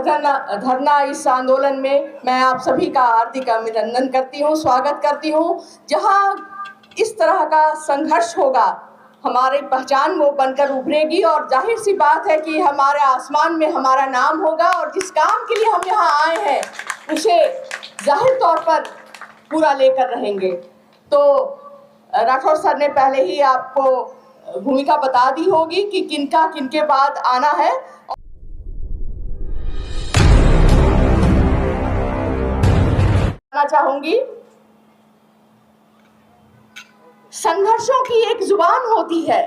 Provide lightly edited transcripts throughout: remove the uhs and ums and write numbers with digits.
धरना इस आंदोलन में मैं आप सभी का हार्दिक अभिनंदन करती हूँ, स्वागत करती हूँ। जहाँ इस तरह का संघर्ष होगा, हमारी पहचान वो बनकर उभरेगी और जाहिर सी बात है कि हमारे आसमान में हमारा नाम होगा और जिस काम के लिए हम यहाँ आए हैं उसे जाहिर तौर पर पूरा लेकर रहेंगे। तो राठौर सर ने पहले ही आपको भूमिका बता दी होगी कि किनका किनके बाद आना है। चाहूंगी, संघर्षों की एक जुबान होती है,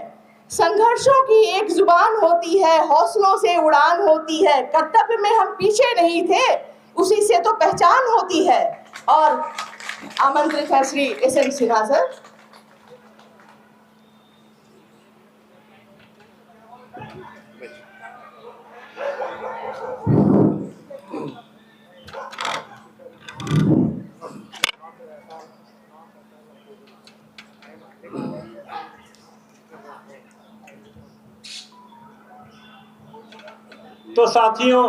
संघर्षों की एक जुबान होती है, हौसलों से उड़ान होती है, कर्तव्य में हम पीछे नहीं थे, उसी से तो पहचान होती है। और आमंत्रित है श्री एस.एन. सिन्हा सर। तो साथियों,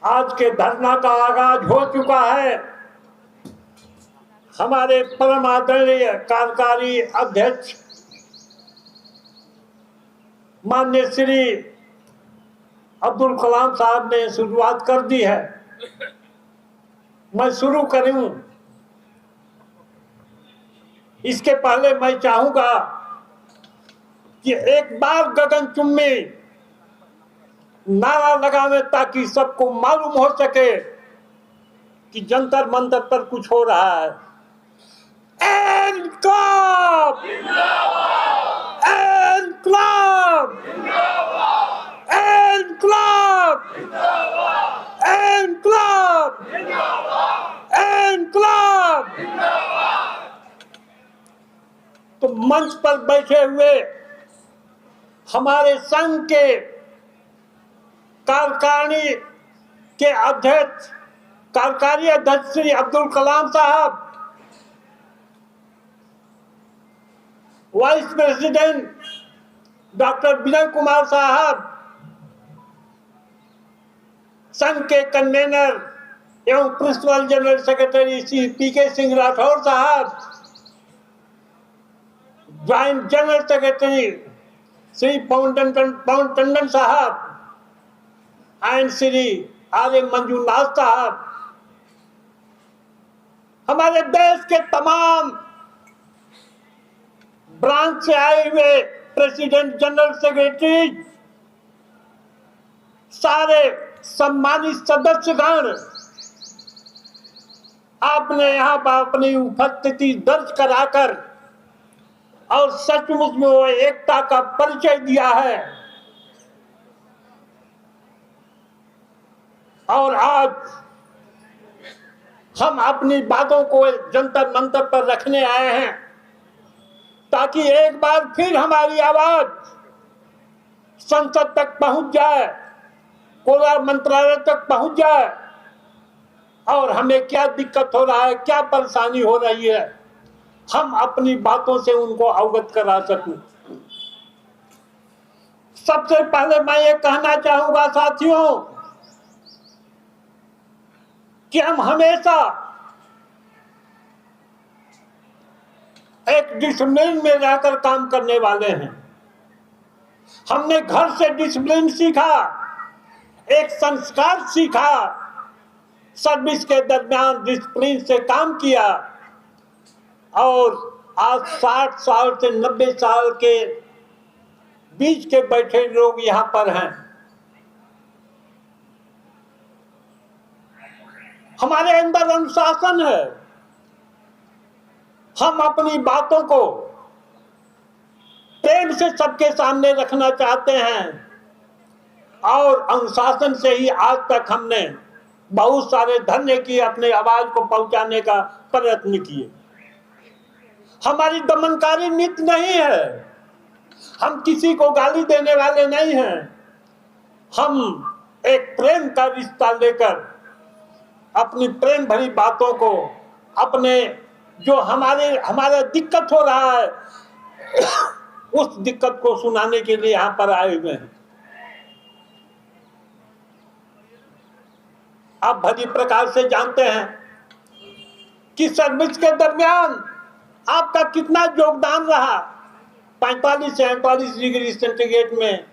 आज के धरना का आगाज हो चुका है। हमारे परम आदरणीय कार्यकारी अध्यक्ष माननीय श्री अब्दुल कलाम साहब ने शुरुआत कर दी है। मैं शुरू करूं, इसके पहले मैं चाहूंगा कि एक बार गगनचुम्बी नारा लगावे ताकि सबको मालूम हो सके कि जंतर मंतर पर कुछ हो रहा है। इनकलाब! इनकलाब! इनकलाब! इनकलाब! इनकलाब! तो मंच पर बैठे हुए हमारे संघ के कार्यकारिणी के अध्यक्ष, कार्यकारी अध्यक्ष श्री अब्दुल कलाम साहब, vice president doctor Vinay Kumar साहब, संघ के कन्वेनर एवं principal general secretary Shri P K. Singh Rathore साहब, joint general secretary Shri Pawan Tandon साहब एंड श्री आर्य मंजूनाथ साहब, हमारे देश के तमाम ब्रांच से आए हुए प्रेसिडेंट जनरल सेक्रेटरी, सारे सम्मानित सदस्यगण, आपने यहाँ पर अपनी उपस्थिति दर्ज कराकर और सचमुच में वो एकता का परिचय दिया है। और आज हम अपनी बातों को जंतर मंतर पर रखने आए हैं ताकि एक बार फिर हमारी आवाज संसद तक पहुंच जाए, कोयला मंत्रालय तक पहुंच जाए और हमें क्या दिक्कत हो रहा है, क्या परेशानी हो रही है, हम अपनी बातों से उनको अवगत करा सकूं। सबसे पहले मैं ये कहना चाहूंगा साथियों कि हम हमेशा एक डिसिप्लिन में रहकर काम करने वाले हैं। हमने घर से डिसिप्लिन सीखा, एक संस्कार सीखा, सर्विस के दरमियान डिसिप्लिन से काम किया और आज 60 साल से 90 साल के बीच के बैठे लोग यहाँ पर हैं। हमारे अंदर अनुशासन है, हम अपनी बातों को प्रेम से सबके सामने रखना चाहते हैं और अनुशासन से ही आज तक हमने बहुत सारे धरने किए, अपने आवाज को पहुंचाने का प्रयत्न किए। हमारी दमनकारी नीति नहीं है, हम किसी को गाली देने वाले नहीं हैं, हम एक प्रेम का रिश्ता लेकर अपनी प्रेम भरी बातों को, अपने जो हमारा दिक्कत हो रहा है उस दिक्कत को सुनाने के लिए यहाँ पर आए हुए हैं। आप भली प्रकार से जानते हैं कि सर्विस के दरमियान आपका कितना योगदान रहा। 45 से 48 डिग्री सेंटीग्रेड में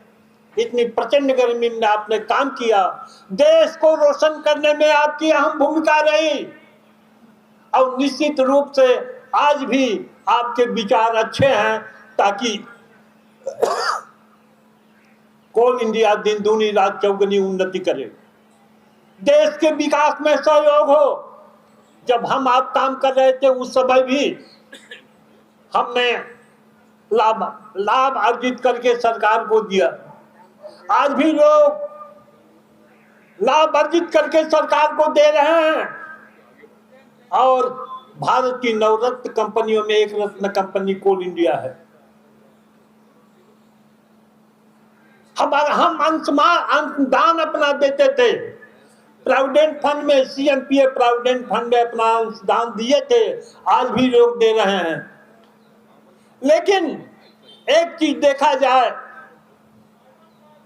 इतनी प्रचंड गर्मी में आपने काम किया। देश को रोशन करने में आपकी अहम भूमिका रही और निश्चित रूप से आज भी आपके विचार अच्छे हैं ताकि कोल इंडिया दिन दूनी रात चौगुनी उन्नति करे, देश के विकास में सहयोग हो। जब हम आप काम कर रहे थे उस समय भी हमने लाभ अर्जित करके सरकार को दिया। आज भी लोग लाभ अर्जित करके सरकार को दे रहे हैं और भारत की नवरत्न कंपनियों में एक रत्न कंपनी कोल इंडिया है। हम अंशदान अपना देते थे, प्रोविडेंट फंड में, सीएमपीएफ प्रोविडेंट फंड में अपना अंशदान दिए थे, आज भी लोग दे रहे हैं। लेकिन एक चीज देखा जाए,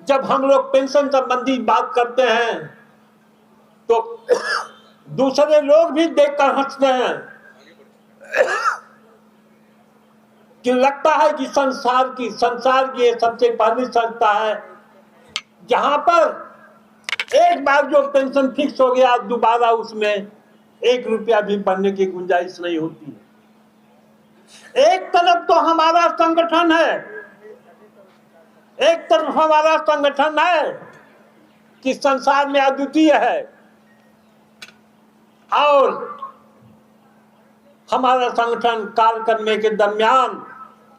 जब हम लोग पेंशन संबंधी बात करते हैं तो दूसरे लोग भी देखकर हंसते हैं कि लगता है कि संसार की ये सबसे पहली संस्था है जहां पर एक बार जो पेंशन फिक्स हो गया दोबारा उसमें 1 रुपया भी बढ़ने की गुंजाइश नहीं होती। एक तरफ तो हमारा संगठन है, एक तरफ हमारा संगठन है कि संसार में अद्वितीय है और हमारा संगठन कार्य करने के दरमियान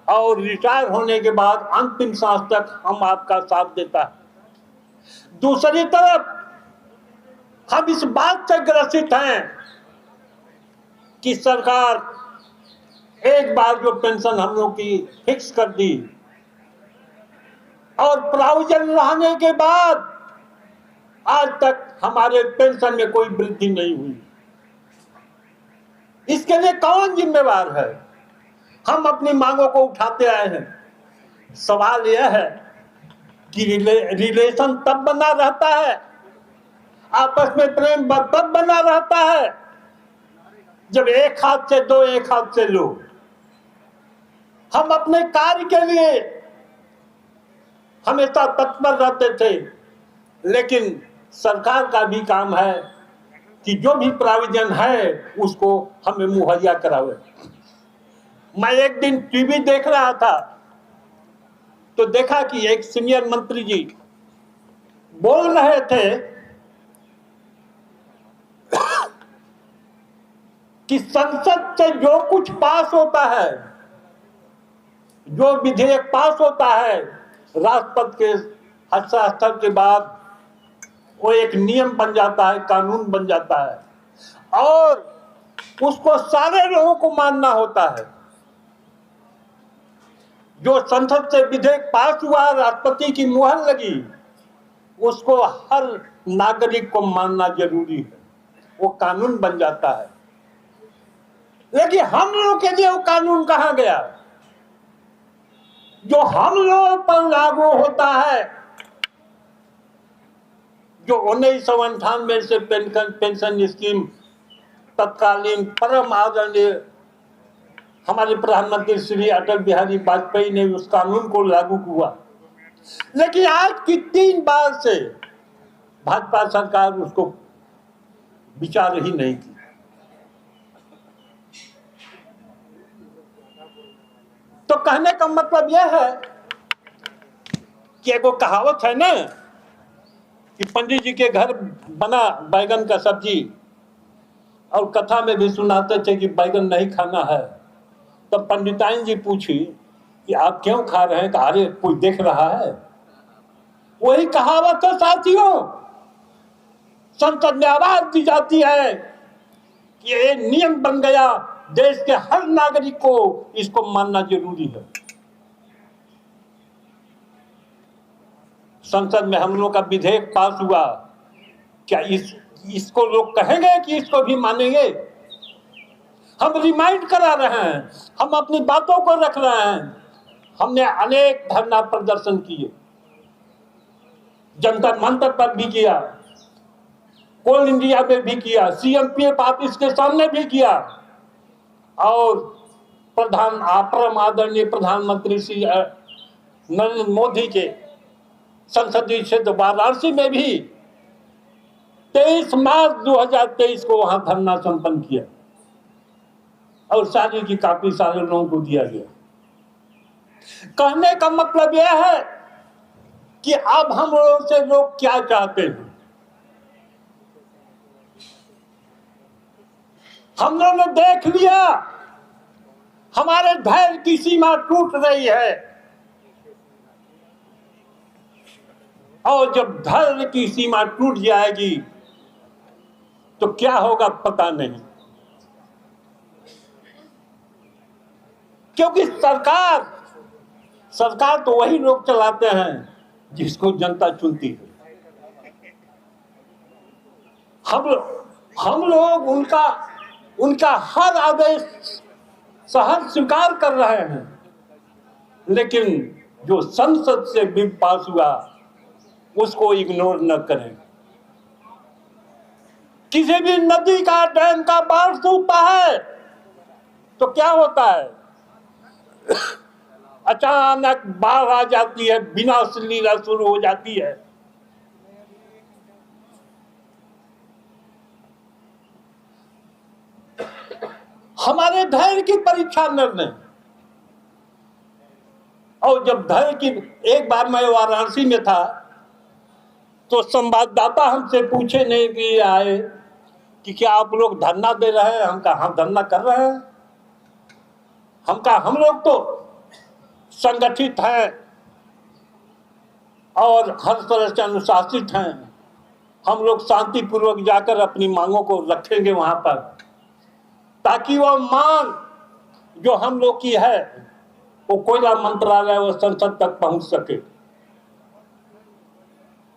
और रिटायर होने के बाद अंतिम सांस तक हम आपका साथ देता है। दूसरी तरफ हम इस बात से ग्रसित हैं कि सरकार एक बार जो पेंशन हम लोग की फिक्स कर दी और प्रोविजन रहने के बाद आज तक हमारे पेंशन में कोई वृद्धि नहीं हुई। इसके लिए कौन जिम्मेवार है? हम अपनी मांगों को उठाते आए हैं। सवाल यह है कि रिलेशन तब बना रहता है, आपस में प्रेम तब बना रहता है जब एक हाथ से दो एक हाथ से लो। हम अपने कार्य के लिए हमेशा तत्पर रहते थे, लेकिन सरकार का भी काम है कि जो भी प्रोविजन है उसको हमें मुहैया करावे। मैं एक दिन टीवी देख रहा था तो देखा कि एक सीनियर मंत्री जी बोल रहे थे कि संसद से जो कुछ पास होता है, जो विधेयक पास होता है, राष्ट्रपति के हस्ताक्षर के बाद वो एक नियम बन जाता है, कानून बन जाता है और उसको सारे लोगों को मानना होता है। जो संसद से विधेयक पास हुआ, राष्ट्रपति की मुहर लगी, उसको हर नागरिक को मानना जरूरी है, वो कानून बन जाता है। लेकिन हम लोगों के लिए वो कानून कहां गया? जो हम लोगों पर लागू होता है, जो 1998 से पेंशन स्कीम तत्कालीन परम आदरणीय हमारे प्रधानमंत्री श्री अटल बिहारी वाजपेयी ने उस कानून को लागू हुआ, लेकिन आज की 3 बार से भाजपा सरकार उसको विचार ही नहीं की। तो कहने का मतलब यह है कि एगो कहावत है ना कि पंडित जी के घर बना बैगन का सब्जी, और कथा में भी सुनाते थे कि बैगन नहीं खाना है। तब पंडिताइन जी पूछी कि आप क्यों खा रहे हैं? अरे कोई देख रहा है। वही कहावत है साथियों, संसद में आवाज दी जाती है कि ये नियम बन गया, देश के हर नागरिक को इसको मानना जरूरी है। संसद में हम लोग का विधेयक पास हुआ, क्या इसको लोग कहेंगे कि इसको भी मानेंगे? हम रिमाइंड करा रहे हैं, हम अपनी बातों को रख रहे हैं। हमने अनेक धरना प्रदर्शन किए, जंतर मंतर पर भी किया, कोल इंडिया में भी किया, सीएमपीएफ ऑफिस के सामने भी किया, और परम आदरणीय प्रधानमंत्री श्री नरेंद्र मोदी के संसदीय क्षेत्र वाराणसी में भी 23 मार्च 2023 को वहां धरना संपन्न किया और शादी की काफी सारे लोगों को दिया गया। कहने का मतलब यह है कि अब हम लोगों से लोग क्या चाहते हैं। हम लोगों ने देख लिया हमारे धैर्य की सीमा टूट रही है, और जब धैर्य की सीमा टूट जाएगी तो क्या होगा पता नहीं, क्योंकि सरकार तो वही लोग चलाते हैं जिसको जनता चुनती है। हम लोग उनका हर आदेश सहज स्वीकार कर रहे हैं, लेकिन जो संसद से बिल पास हुआ उसको इग्नोर न करें। किसी भी नदी का, डैम का बाढ़ टूटता है तो क्या होता है, अचानक बाढ़ आ जाती है, विनाश लीला शुरू हो जाती है। हमारे धैर्य की परीक्षा निर्णय, और जब धैर्य की, एक बार मैं वाराणसी में था तो संवाददाता हमसे पूछे नहीं भी आए कि क्या आप लोग धरना दे रहे हैं। हम कहा हाँ धरना कर रहे हैं। हम कहा हम लोग तो संगठित हैं और हर तरह से अनुशासित हैं। हम लोग शांतिपूर्वक जाकर अपनी मांगों को रखेंगे वहां पर, ताकि वह मांग जो हम लोग की है वो कोयला मंत्रालय व संसद तक पहुंच सके।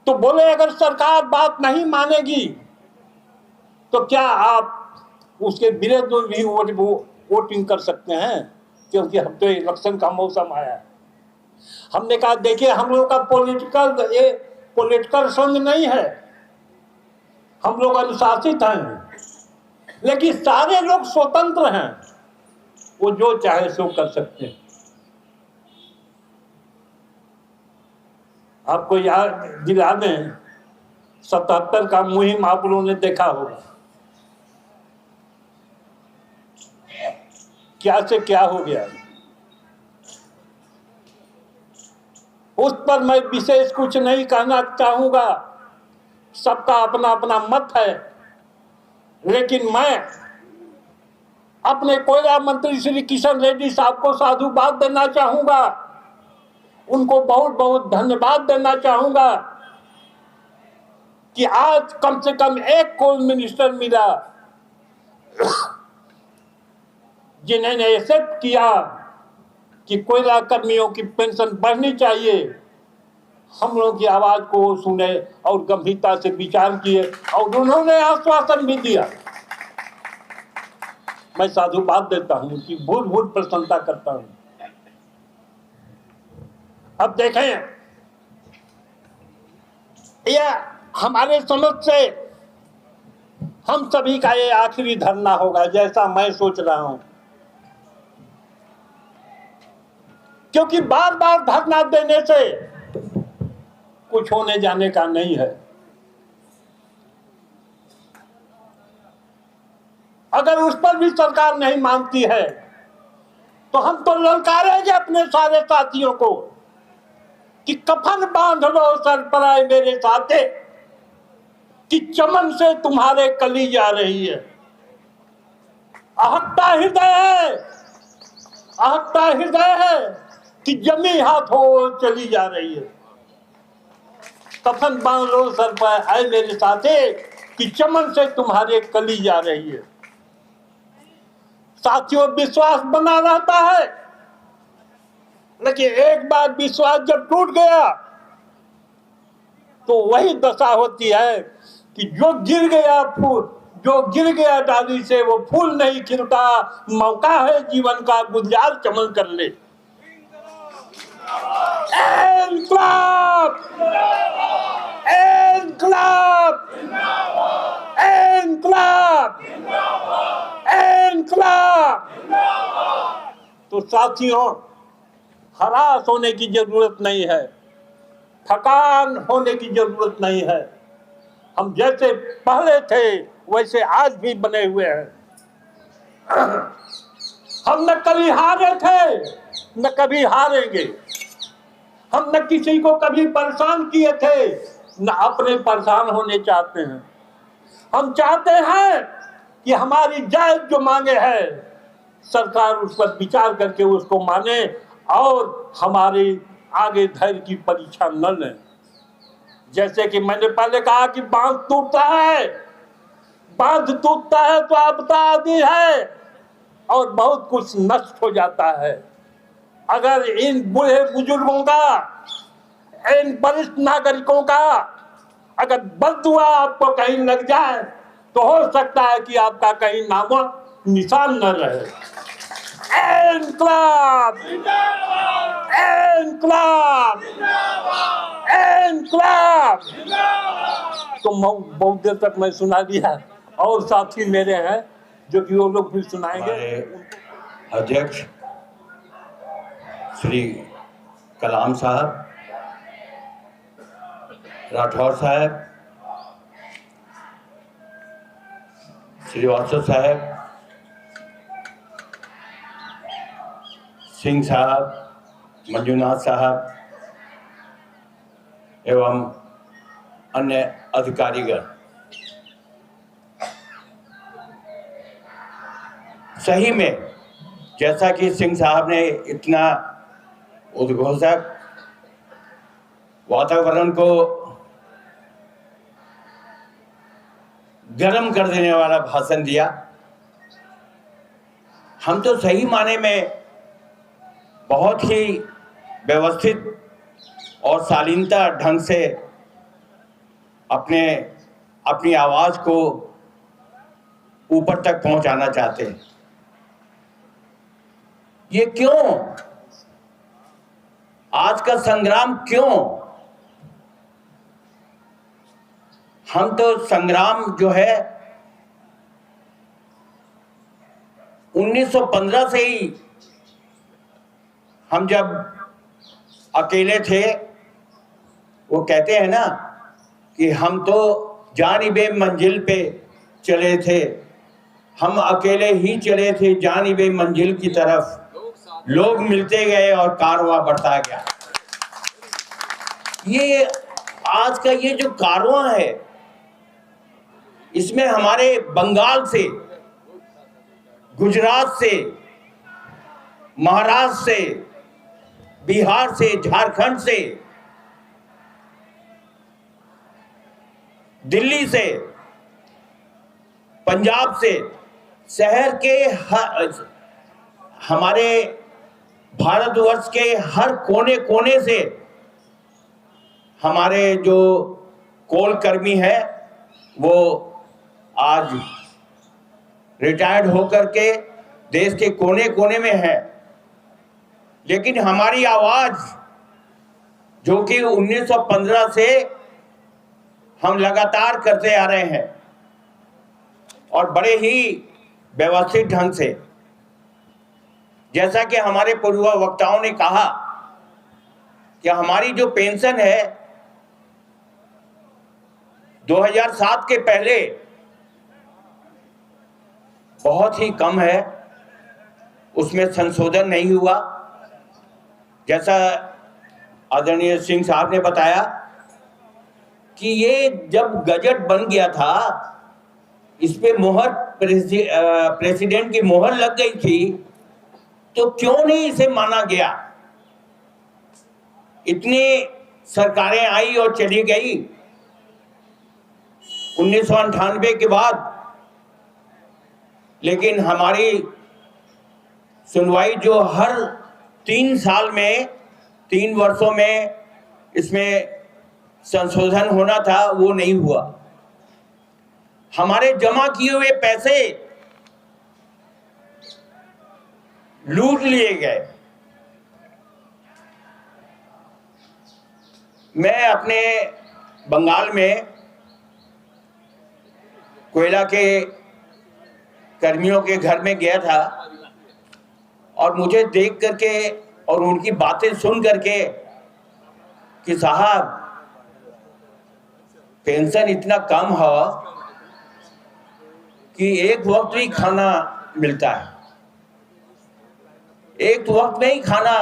तो बोले अगर सरकार बात नहीं मानेगी तो क्या आप उसके विरुद्ध भी वोटिंग कर सकते हैं, क्योंकि अब तो इलेक्शन का मौसम आया है। हमने कहा देखिए हम लोग का पॉलिटिकल संघ नहीं है, हम लोग अनुशासित हैं, लेकिन सारे लोग स्वतंत्र हैं, वो जो चाहे सो कर सकते हैं। आपको याद दिला दें 77 का मुहिम आप लोगों ने देखा होगा, क्या से क्या हो गया। उस पर मैं विशेष कुछ नहीं कहना चाहूंगा, सबका अपना अपना मत है, लेकिन मैं अपने कोयला मंत्री श्री किशन रेड्डी साहब को साधुवाद देना चाहूंगा, उनको बहुत बहुत धन्यवाद देना चाहूंगा कि आज कम से कम एक कोल मिनिस्टर मिला जिन्होंने एक्सेप्ट किया कि कोयला कर्मियों की पेंशन बढ़नी चाहिए। हम लोगों की आवाज को सुने और गंभीरता से विचार किए और उन्होंने आश्वासन भी दिया। मैं साधुवाद देता हूं, कि बहुत बहुत प्रशंसा करता हूं। अब देखें, यह हमारे समझ से हम सभी का ये आखिरी धरना होगा, जैसा मैं सोच रहा हूं, क्योंकि बार बार धरना देने से कुछ होने जाने का नहीं है। अगर उस पर भी सरकार नहीं मानती है तो हम तो ललकारेंगे अपने सारे साथियों को कि कफन बांध लो सर पर आए मेरे साथे, कि चमन से तुम्हारे कली जा रही है। आहता हृदय है कि जमी हाथ हो चली जा रही है। कफन बांध लो सर पर आए मेरे साथे, कि चमन से तुम्हारे कली जा रही है। साथियों, विश्वास बना रहता है, लेकिन एक बार विश्वास जब टूट गया तो वही दशा होती है कि जो गिर गया डाली से वो फूल नहीं खिलता। मौका है जीवन का, गुलजार चमन कर ले। इनकलाब! साथियों, हरास होने की जरूरत नहीं है, थकान होने की जरूरत नहीं है। हम जैसे पहले थे वैसे आज भी बने हुए हैं। हम न कभी हारे थे न कभी हारेंगे। हम न किसी को कभी परेशान किए थे न अपने परेशान होने चाहते हैं। हम चाहते हैं कि हमारी जायज जो मांगे है सरकार उस पर विचार करके उसको माने और हमारी आगे धैर्य की परीक्षा न लें। जैसे कि मैंने पहले कहा कि बांध टूटता है तो आपदा आती है और बहुत कुछ नष्ट हो जाता है। अगर इन बूढ़े बुजुर्गों का, इन वरिष्ठ नागरिकों का अगर बददुआ आपको कहीं लग जाए तो हो सकता है कि आपका कहीं नामो निशान न रहे। इनकलाब, इनकलाब, इनकलाब। तो बहुत देर तक मैं सुना दिया और साथी मेरे हैं जो कि वो लोग भी सुनाएंगे। अध्यक्ष श्री कलाम साहब, राठौर साहब, श्रीवास्तव साहब, सिंह साहब, मंजूनाथ साहब एवं अन्य अधिकारीगण, सही में जैसा कि सिंह साहब ने इतना उद्घोषक वातावरण को गर्म कर देने वाला भाषण दिया। हम तो सही माने में बहुत ही व्यवस्थित और शालीनता ढंग से अपनी आवाज को ऊपर तक पहुंचाना चाहते हैं। ये क्यों? आज का संग्राम क्यों? हम तो संग्राम जो है 1915 से ही, हम जब अकेले थे, वो कहते हैं ना कि हम तो जानिबे मंजिल पे चले थे, हम अकेले ही चले थे जानिबे मंजिल की तरफ, लोग मिलते गए और कारवां बढ़ता गया। ये आज का ये जो कारवां है, इसमें हमारे बंगाल से, गुजरात से, महाराष्ट्र से, बिहार से, झारखंड से, दिल्ली से, पंजाब से, शहर के हमारे भारतवर्ष के हर कोने कोने से हमारे जो कोल कर्मी है वो आज रिटायर्ड होकर के देश के कोने कोने में है। लेकिन हमारी आवाज जो कि 1915 से हम लगातार करते आ रहे हैं और बड़े ही व्यवस्थित ढंग से, जैसा कि हमारे पूर्व वक्ताओं ने कहा कि हमारी जो पेंशन है 2007 के पहले बहुत ही कम है, उसमें संशोधन नहीं हुआ। जैसा आदरणीय सिंह साहब ने बताया कि ये जब गजट बन गया था, इस पे मोहर प्रेसिडेंट की मोहर लग गई थी, तो क्यों नहीं इसे माना गया? इतनी सरकारें आई और चली गई 1998 के बाद, लेकिन हमारी सुनवाई जो हर 3 साल में, 3 वर्षों में इसमें संशोधन होना था, वो नहीं हुआ। हमारे जमा किए हुए पैसे लूट लिए गए। मैं अपने बंगाल में कोयला के कर्मियों के घर में गया था और मुझे देख करके और उनकी बातें सुन करके कि साहब पेंशन इतना कम हो कि एक वक्त ही खाना मिलता है, एक वक्त में ही खाना।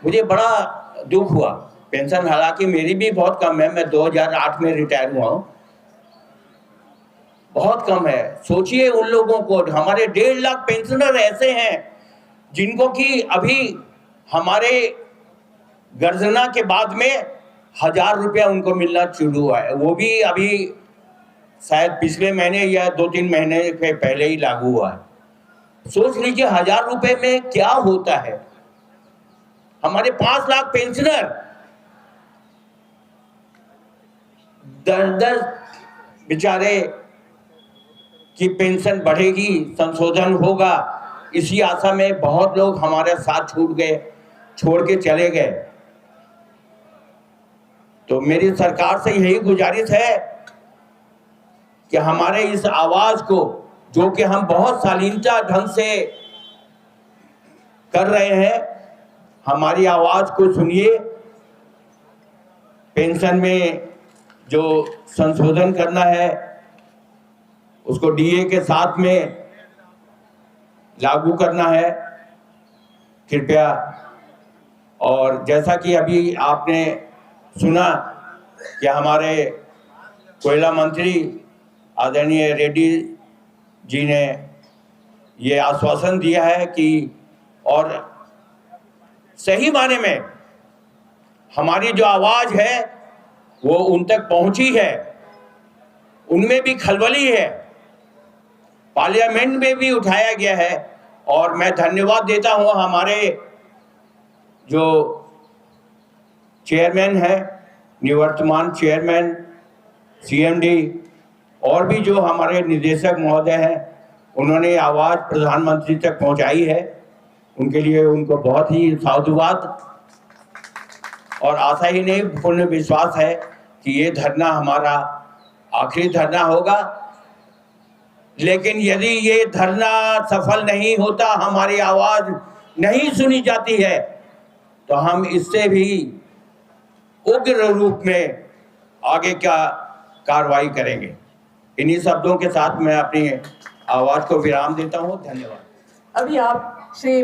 मुझे बड़ा दुख हुआ। पेंशन हालांकि मेरी भी बहुत कम है, मैं 2008 में रिटायर हुआ हूं, बहुत कम है। सोचिए उन लोगों को, हमारे 1.5 लाख पेंशनर ऐसे हैं जिनको कि अभी हमारे गर्जना के बाद में 1000 रुपया उनको मिलना शुरू हुआ है, वो भी अभी शायद पिछले महीने या 2-3 महीने के पहले ही लागू हुआ है। सोच लीजिए 1000 रुपए में क्या होता है। हमारे 5 लाख पेंशनर दर बेचारे की पेंशन बढ़ेगी, संशोधन होगा, इसी आशा में बहुत लोग हमारे साथ छूट गए, छोड़ के चले गए। तो मेरी सरकार से यही गुजारिश है कि हमारे इस आवाज को, जो कि हम बहुत शालीनता ढंग से कर रहे हैं, हमारी आवाज को सुनिए। पेंशन में जो संशोधन करना है उसको डीए के साथ में लागू करना है कृपया। और जैसा कि अभी आपने सुना कि हमारे कोयला मंत्री आदरणीय रेड्डी जी ने ये आश्वासन दिया है कि, और सही माने में हमारी जो आवाज है वो उन तक पहुंची है, उनमें भी खलबली है, पार्लियामेंट में भी उठाया गया है। और मैं धन्यवाद देता हूं हमारे जो चेयरमैन है, निवर्तमान चेयरमैन, सीएमडी और भी जो हमारे निदेशक महोदय हैं, उन्होंने आवाज प्रधानमंत्री तक पहुंचाई है। उनके लिए उनको बहुत ही साधुवाद। और आशा ही नहीं, पूर्ण विश्वास है कि ये धरना हमारा आखिरी धरना होगा। लेकिन यदि ये धरना सफल नहीं होता, हमारी आवाज नहीं सुनी जाती है, तो हम इससे भी उग्र रूप में आगे क्या कार्रवाई करेंगे। इन्हीं शब्दों के साथ मैं अपनी आवाज को विराम देता हूं। धन्यवाद। अभी आप श्री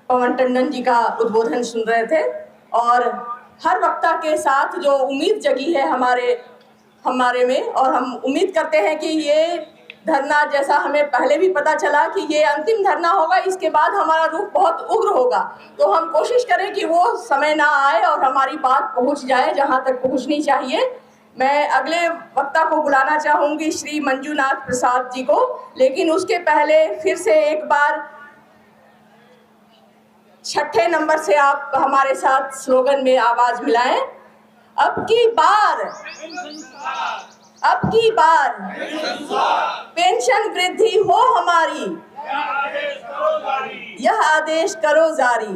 पवन टंडन जी का उद्बोधन सुन रहे थे और हर वक्ता के साथ जो उम्मीद जगी है हमारे में, और हम उम्मीद करते हैं कि ये धरना, जैसा हमें पहले भी पता चला कि ये अंतिम धरना होगा, इसके बाद हमारा रूप बहुत उग्र होगा। तो हम कोशिश करें कि वो समय ना आए और हमारी बात पहुंच जाए जहां तक पहुंचनी चाहिए। मैं अगले वक्ता को बुलाना चाहूँगी, श्री मंजूनाथ प्रसाद जी को, लेकिन उसके पहले फिर से एक बार 6ठे नंबर से आप हमारे साथ स्लोगन में आवाज मिलाएं। अब की बार पेंशन वृद्धि हो हमारी, यह आदेश करो जारी।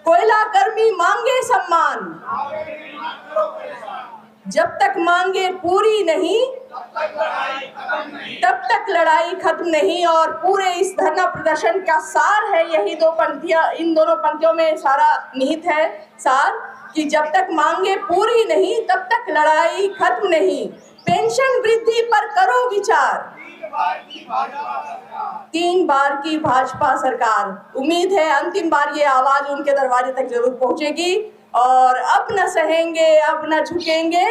कोयला कर्मी मांगे सम्मान, जब तक मांगे पूरी नहीं तब तक लड़ाई खत्म नहीं। और पूरे इस धरना प्रदर्शन का सार है यही 2 पंक्तियां, इन दोनों पंक्तियों में सारा निहित है सार, कि जब तक मांगे पूरी नहीं तब तक लड़ाई खत्म नहीं। पेंशन वृद्धि पर करो विचार, 3 बार की भाजपा सरकार। उम्मीद है अंतिम बार ये आवाज उनके दरवाजे तक जरूर पहुंचेगी। और अब न सहेंगे, अब न झुकेंगे,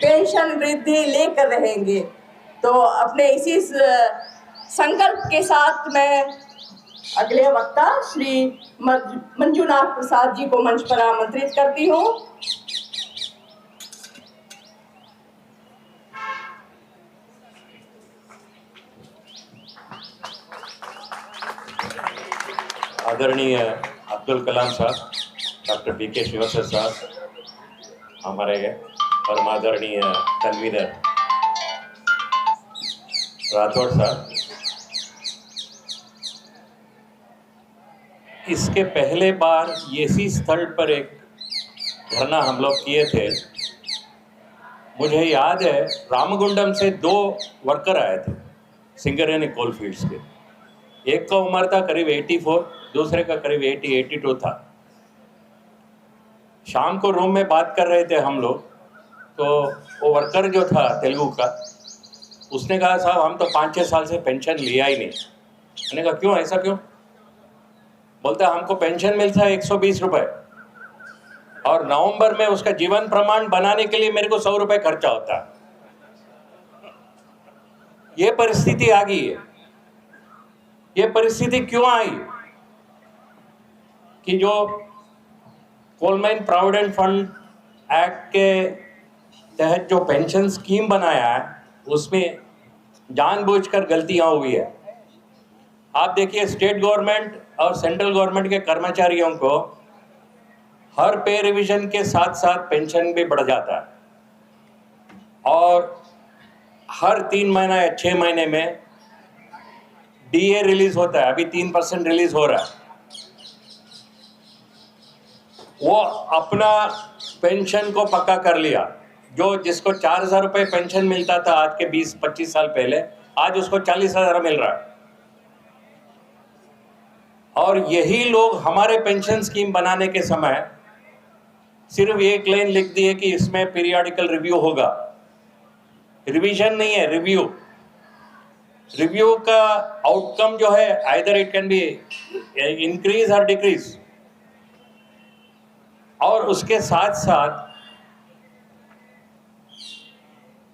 पेंशन वृद्धि लेकर रहेंगे। तो अपने इसी संकल्प के साथ मैं अगले वक्ता श्री मंजूनाथ प्रसाद जी को मंच पर आमंत्रित करती हूँ। आदरणीय अब्दुल कलाम साहब, डॉक्टर बीके श्रीवास्तव साहब, हमारे परम आदरणीय कन्वीनर राठौड़ साहब, इसके पहले बार इसी स्थल पर एक धरना हम लोग किए थे। मुझे याद है रामगुंडम से 2 वर्कर आए थे सिंगरेनी कोल फील्ड्स के। एक का उम्र था करीब 84, दूसरे का करीब 82 था। शाम को रूम में बात कर रहे थे हम लोग, तो वो वर्कर जो था तेलुगु का, उसने कहा साहब हम तो 5-6 साल से पेंशन लिया ही नहीं। मैंने कहा क्यों, ऐसा क्यों? बोलता हमको पेंशन मिलता है 120 रुपए, और नवंबर में उसका जीवन प्रमाण बनाने के लिए मेरे को 100 रुपए खर्चा होता है। ये परिस्थिति आ गई है। ये परिस्थिति क्यों आई कि जो coal mine provident fund act के तहत जो पेंशन स्कीम बनाया है उसमें जानबूझकर गलतियां हुई है। आप देखिए, स्टेट गवर्नमेंट और सेंट्रल गवर्नमेंट के कर्मचारियों को हर पे रिवीजन के साथ साथ पेंशन भी बढ़ जाता है, और हर 3 महीना या 6 महीने में डीए रिलीज होता है। अभी 3% रिलीज हो रहा है। वो अपना पेंशन को पक्का कर लिया। जो जिसको 4,000 रुपये पेंशन मिलता था आज के 20-25 साल पहले, आज उसको 40,000 मिल रहा है। और यही लोग हमारे पेंशन स्कीम बनाने के समय सिर्फ एक लाइन लिख दिए कि इसमें पीरियडिकल रिव्यू होगा। रिवीजन नहीं है, रिव्यू। रिव्यू का आउटकम जो है, either it can be increase और डिक्रीज। और उसके साथ साथ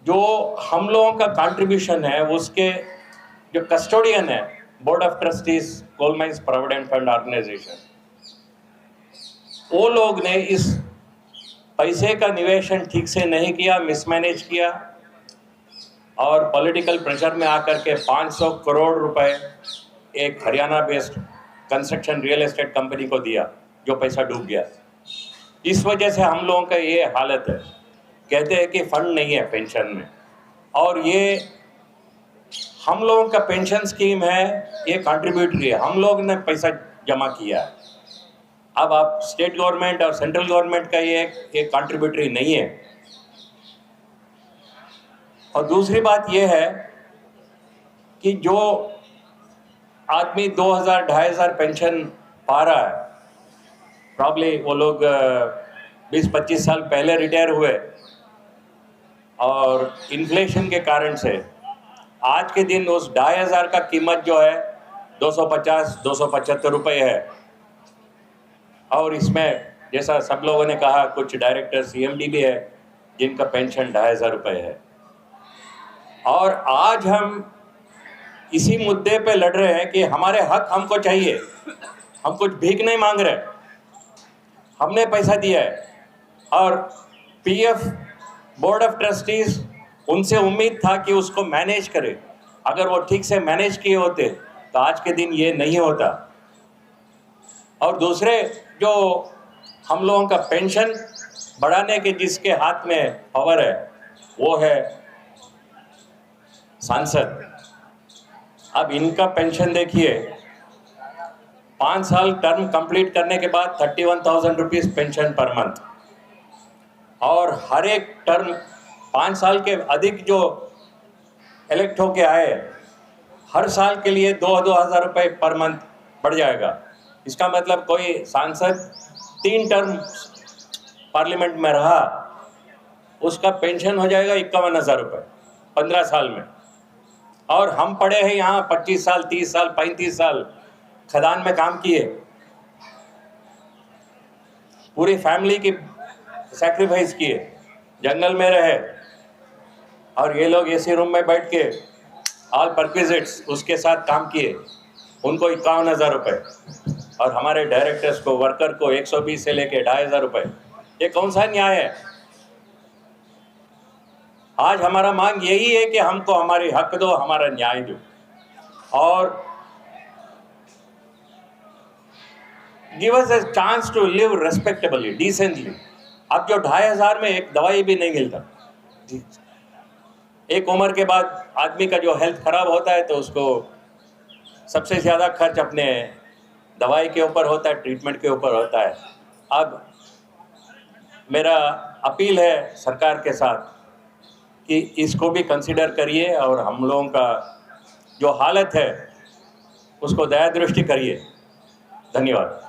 जो हम लोगों का कंट्रीब्यूशन है, उसके जो कस्टोडियन है, board of trustees coal mines provident fund organisation, वो लोग ने इस पैसे का निवेशन ठीक से नहीं किया, मिसमैनेज किया, और पॉलिटिकल प्रेशर में आकर के 500 करोड़ रुपए एक Haryana based construction real estate company को दिया, जो पैसा डूब गया। इस वजह से हम लोगों का ये हालत है। कहते हैं कि फंड नहीं है पेंशन में, और ये हम लोगों का पेंशन स्कीम है, ये कंट्रीब्यूटरी है, हम लोग ने पैसा जमा किया है। अब आप स्टेट गवर्नमेंट और सेंट्रल गवर्नमेंट का ये कंट्रीब्यूटरी नहीं है। और दूसरी बात ये है कि जो आदमी 2,000-2,500 पेंशन पा रहा है, प्रॉब्ली वो लोग 20-25 साल पहले रिटायर हुए, और इन्फ्लेशन के कारण से आज के दिन उस 2,500 का कीमत जो है 250-275 रुपये है। और इसमें जैसा सब लोगों ने कहा, कुछ डायरेक्टर CMD भी है जिनका पेंशन 2,500 रुपये है। और आज हम इसी मुद्दे पे लड़ रहे हैं कि हमारे हक हमको चाहिए। हम कुछ भीख नहीं मांग रहे, हमने पैसा दिया है। और PF बोर्ड ऑफ ट्रस्टीज, उनसे उम्मीद था कि उसको मैनेज करे। अगर वो ठीक से मैनेज किए होते तो आज के दिन ये नहीं होता। और दूसरे जो हम लोगों का पेंशन बढ़ाने के जिसके हाथ में पावर है, वो है सांसद। अब इनका पेंशन देखिए, 5 साल टर्म कंप्लीट करने के बाद 31,000 रुपीज पेंशन पर मंथ, और हर एक टर्म 5 साल के अधिक जो इलेक्ट होके आए, हर साल के लिए 2,000 रुपये पर मंथ बढ़ जाएगा। इसका मतलब कोई सांसद 3 टर्म पार्लियामेंट में रहा, उसका पेंशन हो जाएगा 51,000 रुपये 15 साल में। और हम पढ़े हैं यहाँ 25 साल, 30 साल, 35 साल खदान में काम किए, पूरी फैमिली की सैक्रिफाइस किए, जंगल में रहे, और ये लोग एसी रूम में बैठ के ऑल परक्विजिट्स उसके साथ काम किए, उनको 51,000 रुपये, और हमारे डायरेक्टर्स को, वर्कर को 120 से लेके 2,500 रुपये। ये कौन सा न्याय है? आज हमारा मांग यही है कि हमको हमारी हक दो, हमारा न्याय दो, और give us a chance to live respectably, decently. अब जो 2,500 में एक दवाई भी नहीं मिलता। एक उम्र के बाद आदमी का जो हेल्थ खराब होता है तो उसको सबसे ज़्यादा खर्च अपने दवाई के ऊपर होता है, ट्रीटमेंट के ऊपर होता है। अब मेरा अपील है सरकार के साथ कि इसको भी कंसिडर करिए, और हम लोगों का जो हालत है उसको दया दृष्टि करिए। धन्यवाद।